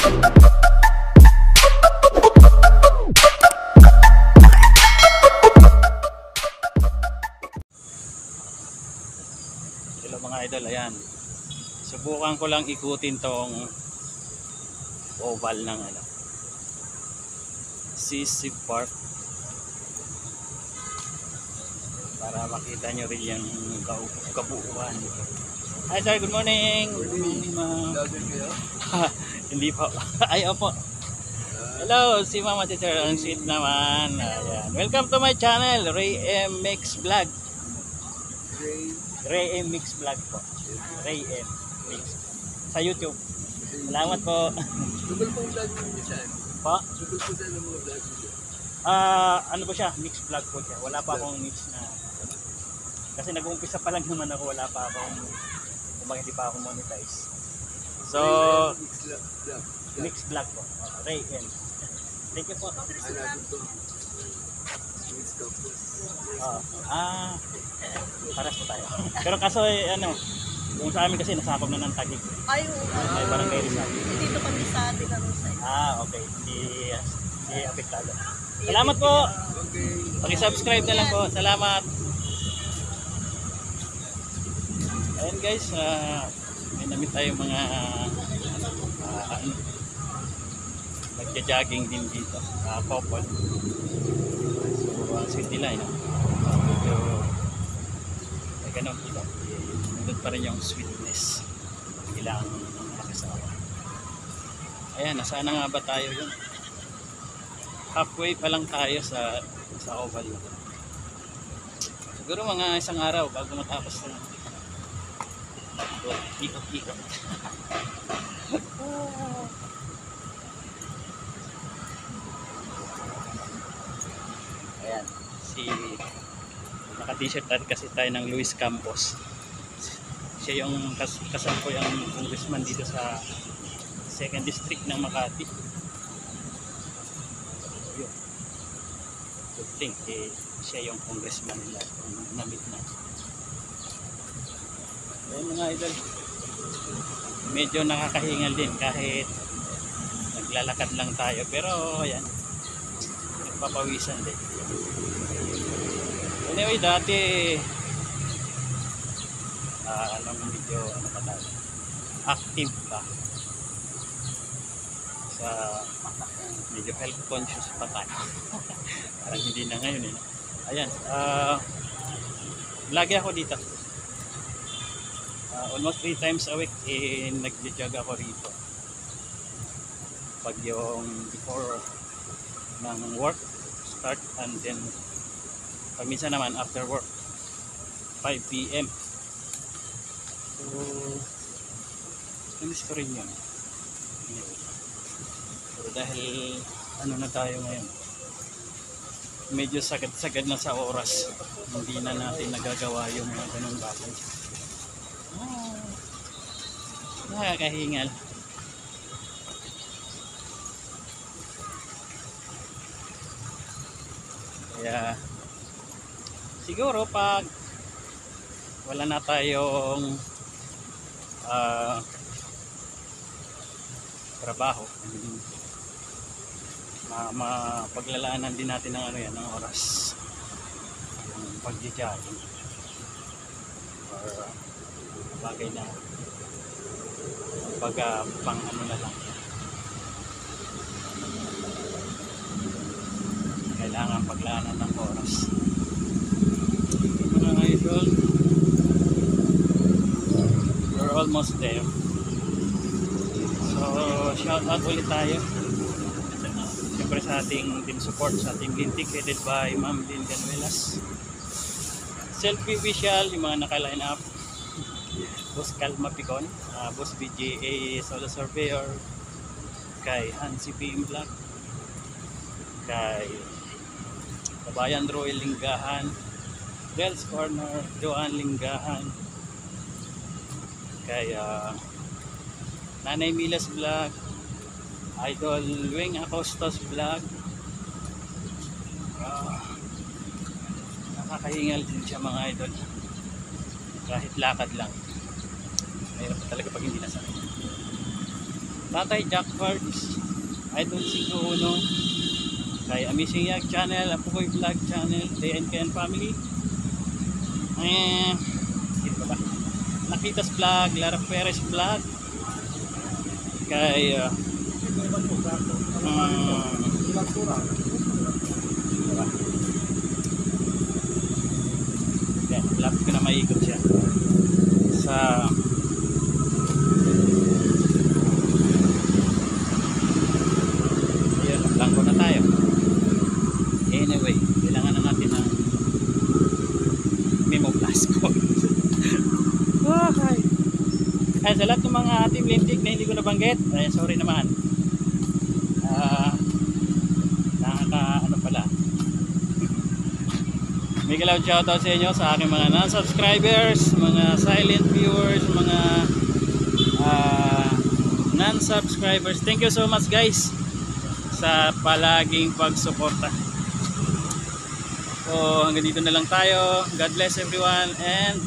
Hello mga idol, ayan. Subukan ko lang ikutin tong oval ng CC Park para makita nyo rin yung kabuuan. Hi sir, good morning. Good morning ma'am. Hindi po. Ay opo. Hello, si mama si sir. Ang sweet naman. Ayan. Welcome to my channel, Ray M Mix Vlog. Ray M Mix Vlog po. Ray M Mix sa YouTube. Salamat po. Tugol pong vlog mo siya. Pa? Tugol po sa mga vlog mo. Ano po siya? Mix vlog po siya. Wala pa akong mix na. Kasi nag-uumpisa pa lang naman ako, wala pa akong, kumbaga hindi pa ako monetize. So, mix vlog po. Ray M. Thank you po. Paras po tayo. Pero kaso kung sa amin kasi nasakop na ng Taguig. Ay, May barangay Rizal. dito kami sa Tinanusay. Okay. Hindi apektado. Salamat po. Paki-subscribe na lang po. Salamat. Ayan guys, may namit tayo mga nagja-jogging din dito. Couple. So, ang sweet nila, medyo may ganun dito. Nandun pa rin yung sweetness nilang nakasawa. Ayan, nasaan na nga ba tayo yun? Halfway pa lang tayo sa oval. Siguro mga isang araw bago matapos na ikot-ikot. Ayan, naka-t-shirt kasi tayo ng Luis Campos. Siya yung kasampo yung congressman dito sa 2nd District ng Makati. Yun. I think siya yung congressman nila namit na. Ayun mga idol, medyo nakakahingal din kahit naglalakad lang tayo, pero ayan, nagpapawisan din. Anyway, dati medyo pa tayo, active pa sa medyo health conscious pa tayo. Parang hindi na ngayon ayan, lagi ako dito. Almost 3 times a week nag-jog ako rito. Pag yung before ng work start, and then paminsan naman after work 5 PM. So miss ko rin yun. So dahil na tayo ngayon, medyo sagad-sagad na sa oras, hindi na natin nagagawa yung mga ganung bagay. Nakakahingal. Kaya siguro pag wala na tayong trabaho, mapaglalaanan din natin ng ng oras ng pag-jogging or bagay na pang na lang. Kailangan paglaanan ng oras. Mga idol, we're almost there. So shout out ulit tayo siyempre sa ating team support, sa ating Lintik, headed by Ma'am Lynn Canuelas, Selfie Visual, yung mga naka-line up, Boss Calma Picon, Boss BJA Solo Surveyor, kay Hansi PM Vlog, kay Kabayan Roy Linggahan, Del's Corner, Joan Linggahan, kay Nanay Milas Vlog, Idol Wing Acostos Vlog. Nakakahingal din siya mga idol, kahit lakad lang. Mahirap talaga pag hindi nasanay. Tatay Jack Parks, Idol 51, kay Amazing Yag Channel, Apoy Vlog Channel, DNKN Family, dito ba? Nakitas Vlog, Lara Perez Vlog, kay lapit ko na maikot siya sa ayun, blanco na tayo. Anyway, kailangan na natin ng memo passport. Okay. Ay, sa lahat ng mga team lintik na hindi ko nabanggit, ay sorry naman. Ano pala. Miguel out shoutout sa inyo sa aking mga non-subscribers, mga silent viewers, mga non-subscribers. Thank you so much guys sa palaging pagsuporta. So hanggang dito na lang tayo. God bless everyone and